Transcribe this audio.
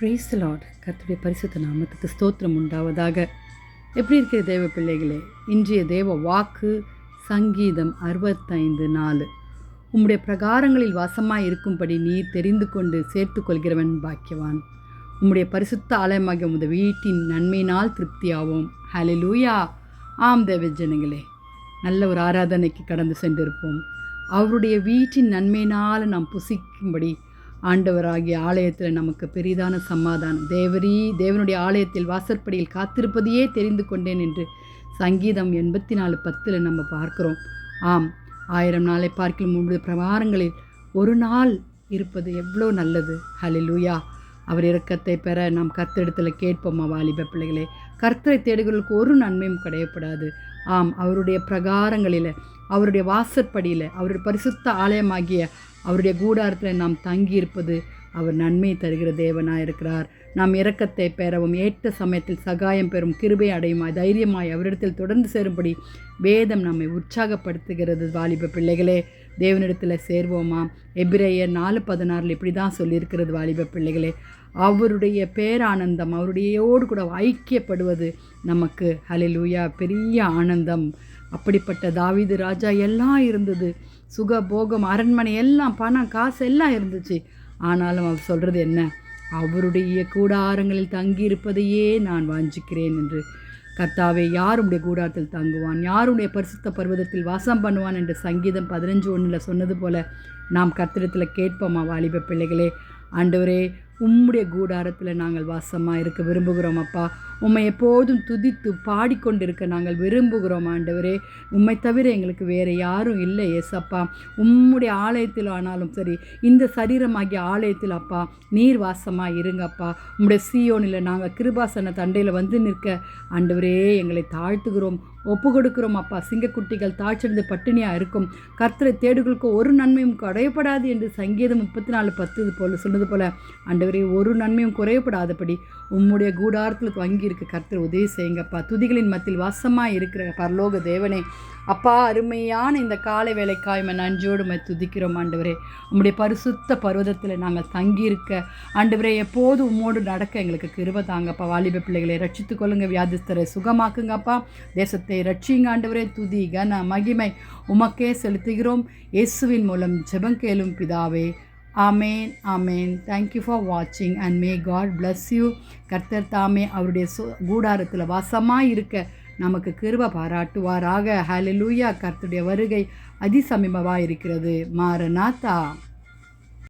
Praise the Lord. கர்த்தருடைய பரிசுத்த நாமத்துக்கு ஸ்தோத்திரம் உண்டாவதாக. எப்படி இருக்கிற தேவ பிள்ளைகளே? இன்றைய தேவ வாக்கு சங்கீதம் 65:4. உம்முடைய பிரகாரங்களில் வாசமாய் இருக்கும்படி நீர் தெரிந்து கொண்டு சேர்த்து கொள்கிறவன் பாக்கியவான். உம்முடைய பரிசுத்த ஆலயமாகிய உமது வீட்டின் நன்மையினால் திருப்தியாவோம். ஹல்லேலூயா. ஆம் தேவ ஜனங்களே, நல்ல ஒரு ஆராதனைக்கு கடந்து சென்றிருப்போம். அவருடைய வீட்டின் நன்மையினால் நாம் புசிக்கும்படி ஆண்டவராகிய ஆலயத்தில் நமக்கு பெரிதான சமாதானம். தேவனுடைய ஆலயத்தில் வாசற்படியில் காத்திருப்பதையே தெரிந்து கொண்டேன் என்று சங்கீதம் 84:10 நம்ம பார்க்கிறோம். ஆம், 1000 நாளை பார்க்கிலும் உங்களுடைய பிரகாரங்களில் ஒரு நாள் இருப்பது எவ்வளோ நல்லது. ஹல்லேலூயா. அவர் இரக்கத்தை பெற நாம் கர்த்தரிடத்தில் கேட்போமா வாலிப பிள்ளைகளே? கர்த்தரை தேடுகளுக்கு ஒரு நன்மையும் கிடையப்படாது. ஆம், அவருடைய பிரகாரங்களில், அவருடைய வாசற்படியில், அவருடைய பரிசுத்த ஆலயமாகிய அவருடைய கூடாரத்தில் நாம் தங்கியிருப்பது அவர் நன்மை தருகிற தேவனாக இருக்கிறார். நாம் இரக்கத்தை பெறவும் ஏற்ற சமயத்தில் சகாயம் பெறும் கிருபை அடையுமாய் தைரியமாய் அவரிடத்தில் தொடர்ந்து சேரும்படி வேதம் நம்மை உற்சாகப்படுத்துகிறது. வாலிப பிள்ளைகளே, தேவனிடத்தில் சேர்வோமா? எபிரேயர் 4:16 இப்படி தான் சொல்லியிருக்கிறது. வாலிப பிள்ளைகளே, அவருடைய பேரானந்தம், அவருடையோடு கூட ஐக்கியப்படுவது நமக்கு ஹல்லேலூயா பெரிய ஆனந்தம். அப்படிப்பட்ட தாவீது ராஜா எல்லாம் இருந்தது, சுக போகம், அரண்மனை எல்லாம், பணம் காசு எல்லாம் இருந்துச்சு. ஆனாலும் அவர் சொல்கிறது என்ன? அவருடைய கூடாரங்களில் தங்கியிருப்பதையே நான் வாஞ்சிக்கிறேன் என்று. கர்த்தாவே, யாருடைய கூடாரத்தில் தங்குவான்? யாருடைய பரிசுத்த பர்வதத்தில் வாசம் பண்ணுவான் என்று சங்கீதம் 15:1 சொன்னது போல நாம் கர்த்தரிடத்தில் கேட்போமா வாலிப பிள்ளைகளே? ஆண்டவரே, உம்முடைய கூடாரத்தில் நாங்கள் வாசமாக இருக்க விரும்புகிறோம் அப்பா. உம்மை எப்போதும் துதித்து பாடிக்கொண்டிருக்க நாங்கள் விரும்புகிறோம் ஆண்டவரே. உம்மை தவிர எங்களுக்கு வேறு யாரும் இல்லை ஏசப்பா. உம்முடைய ஆலயத்தில் ஆனாலும் சரி, இந்த சரீரமாகிய ஆலயத்தில் அப்பா நீர் வாசமாக இருங்கப்பா. உம்முடைய சீயோனில் நாங்கள் கிருபாசன தண்டையில் வந்து நிற்க ஆண்டவரே எங்களை தாழ்த்துகிறோம், ஒப்பு கொடுக்கிறோம் அப்பா. சிங்கக்குட்டிகள் தாழ்ச்சியடைந்து பட்டினியாக இருக்கும். கர்த்தரை தேடுகளுக்கு ஒரு நன்மையும் குறையப்படாது என்று சங்கீதம் 34:10 போல சொன்னது போல ஆண்டவரே, ஒரு நன்மையும் குறையப்படாதபடி உம்முடைய கூடாரத்தில் தங்கி இருக்க கர்த்தர் உதவி செய்யுங்கப்பா. துதிகளின் மத்தியில் வாசமாக இருக்கிற பரலோக தேவனே அப்பா, அருமையான இந்த காலை வேலைக்காய் நன்றியோடு துதிக்கிறோம் ஆண்டவரே. உம்முடைய பரிசுத்த பர்வதத்தில் நாங்கள் தங்கியிருக்க ஆண்டவரே எப்போது உம்மோடு நடக்க எங்களுக்கு கிருபை தாங்கப்பா. வாலிப பிள்ளைகளை ரட்சித்து கொள்ளுங்க, வியாதிஸ்தரை சுகமாக்குங்கப்பா, தேசத்தை ரட்சிங்க ஆண்டவரே. துதி கன மகிமை உமக்கே செலுத்துகிறோம். இயேசுவின் மூலம் ஜெபம் கேளும் பிதாவே. ஆமேன், ஆமேன். தேங்க்யூ ஃபார் வாட்சிங் and may God bless you. கர்த்தர் தாமே அவருடைய கூடாரத்தில் வாசமாக இருக்க நமக்கு கிருபை பாராட்டுவாராக. ஹல்லேலூயா. கர்த்தருடைய வருகை அதிசமீபமாக இருக்கிறது. மாரநாதா.